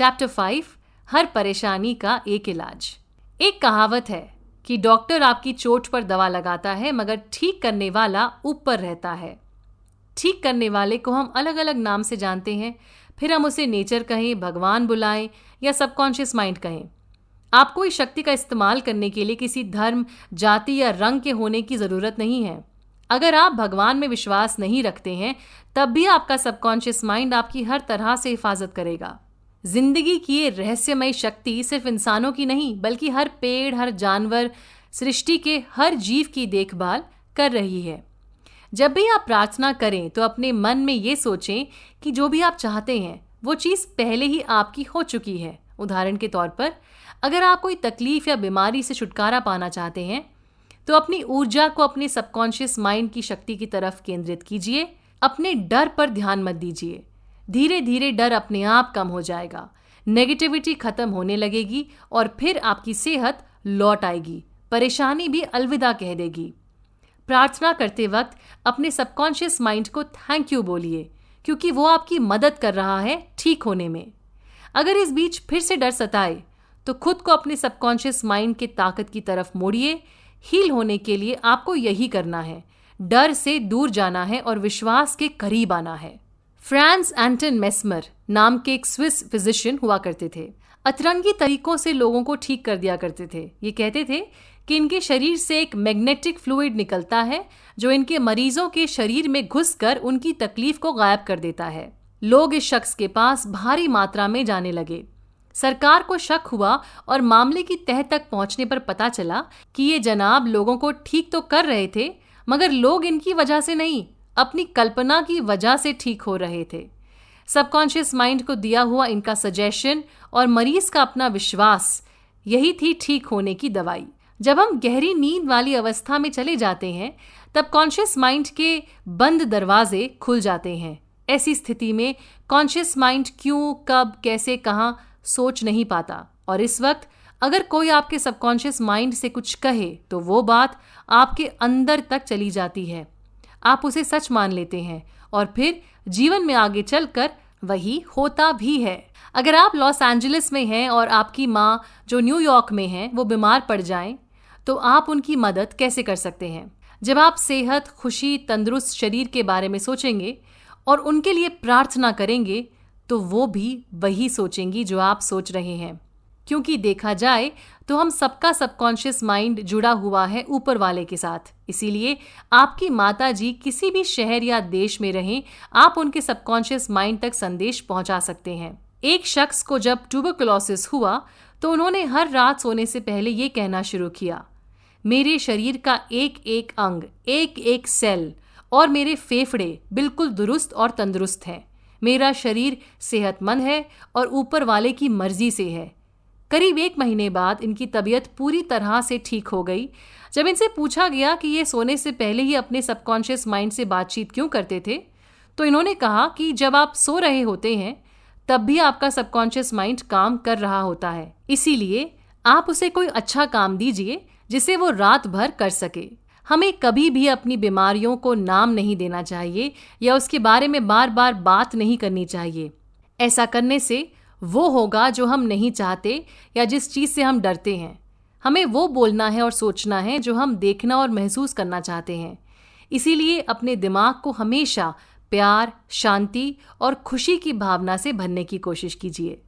Chapter 5 हर परेशानी का एक इलाज। एक कहावत है कि डॉक्टर आपकी चोट पर दवा लगाता है मगर ठीक करने वाला ऊपर रहता है। ठीक करने वाले को हम अलग अलग नाम से जानते हैं, फिर हम उसे नेचर कहें, भगवान बुलाएं या सबकॉन्शियस माइंड कहें। आपको इस शक्ति का इस्तेमाल करने के लिए किसी धर्म, जाति या रंग के होने की ज़रूरत नहीं है। अगर आप भगवान में विश्वास नहीं रखते हैं तब भी आपका सबकॉन्शियस माइंड आपकी हर तरह से हिफाजत करेगा। जिंदगी की ये रहस्यमय शक्ति सिर्फ इंसानों की नहीं बल्कि हर पेड़, हर जानवर, सृष्टि के हर जीव की देखभाल कर रही है। जब भी आप प्रार्थना करें तो अपने मन में ये सोचें कि जो भी आप चाहते हैं वो चीज़ पहले ही आपकी हो चुकी है। उदाहरण के तौर पर, अगर आप कोई तकलीफ या बीमारी से छुटकारा पाना चाहते हैं तो अपनी ऊर्जा को अपने सबकॉन्शियस माइंड की शक्ति की तरफ केंद्रित कीजिए। अपने डर पर ध्यान मत दीजिए। धीरे धीरे डर अपने आप कम हो जाएगा, नेगेटिविटी खत्म होने लगेगी और फिर आपकी सेहत लौट आएगी, परेशानी भी अलविदा कह देगी। प्रार्थना करते वक्त अपने सबकॉन्शियस माइंड को थैंक यू बोलिए, क्योंकि वो आपकी मदद कर रहा है ठीक होने में। अगर इस बीच फिर से डर सताए तो खुद को अपने सबकॉन्शियस माइंड के ताकत की तरफ मोड़िए। हील होने के लिए आपको यही करना है, डर से दूर जाना है और विश्वास के करीब आना है। फ्रांस एंटन मेस्मर नाम के एक स्विस फिजिशियन हुआ करते थे। अतरंगी तरीकों से लोगों को ठीक कर दिया करते थे। ये कहते थे कि इनके शरीर से एक मैग्नेटिक फ्लूइड निकलता है जो इनके मरीजों के शरीर में घुसकर उनकी तकलीफ को गायब कर देता है। लोग इस शख्स के पास भारी मात्रा में जाने लगे। सरकार को शक हुआ और मामले की तह तक पहुंचने पर पता चला कि ये जनाब लोगों को ठीक तो कर रहे थे मगर लोग इनकी वजह से नहीं, अपनी कल्पना की वजह से ठीक हो रहे थे। सबकॉन्शियस माइंड को दिया हुआ इनका सजेशन और मरीज का अपना विश्वास, यही थी ठीक होने की दवाई। जब हम गहरी नींद वाली अवस्था में चले जाते हैं तब कॉन्शियस माइंड के बंद दरवाजे खुल जाते हैं। ऐसी स्थिति में कॉन्शियस माइंड क्यों, कब, कैसे, कहाँ सोच नहीं पाता और इस वक्त अगर कोई आपके सबकॉन्शियस माइंड से कुछ कहे तो वो बात आपके अंदर तक चली जाती है। आप उसे सच मान लेते हैं और फिर जीवन में आगे चलकर वही होता भी है। अगर आप लॉस एंजलिस में हैं और आपकी माँ जो न्यूयॉर्क में हैं वो बीमार पड़ जाएं तो आप उनकी मदद कैसे कर सकते हैं? जब आप सेहत, खुशी, तंदुरुस्त शरीर के बारे में सोचेंगे और उनके लिए प्रार्थना करेंगे तो वो भी वही सोचेंगी जो आप सोच रहे हैं। क्योंकि देखा जाए तो हम सबका सबकॉन्शियस माइंड जुड़ा हुआ है ऊपर वाले के साथ। इसीलिए आपकी माता जी किसी भी शहर या देश में रहें, आप उनके सबकॉन्शियस माइंड तक संदेश पहुंचा सकते हैं। एक शख्स को जब ट्यूबरकुलोसिस हुआ तो उन्होंने हर रात सोने से पहले ये कहना शुरू किया, मेरे शरीर का एक एक अंग, एक एक सेल और मेरे फेफड़े बिल्कुल दुरुस्त और तंदुरुस्त हैं। मेरा शरीर सेहतमंद है और ऊपर वाले की मर्जी से है। करीब 1 महीने बाद इनकी तबीयत पूरी तरह से ठीक हो गई। जब इनसे पूछा गया कि ये सोने से पहले ही अपने सबकॉन्शियस माइंड से बातचीत क्यों करते थे तो इन्होंने कहा कि जब आप सो रहे होते हैं तब भी आपका सबकॉन्शियस माइंड काम कर रहा होता है। इसीलिए आप उसे कोई अच्छा काम दीजिए जिसे वो रात भर कर सके। हमें कभी भी अपनी बीमारियों को नाम नहीं देना चाहिए या उसके बारे में बार बार बात नहीं करनी चाहिए। ऐसा करने से वो होगा जो हम नहीं चाहते या जिस चीज़ से हम डरते हैं। हमें वो बोलना है और सोचना है जो हम देखना और महसूस करना चाहते हैं। इसीलिए अपने दिमाग को हमेशा प्यार, शांति और खुशी की भावना से भरने की कोशिश कीजिए।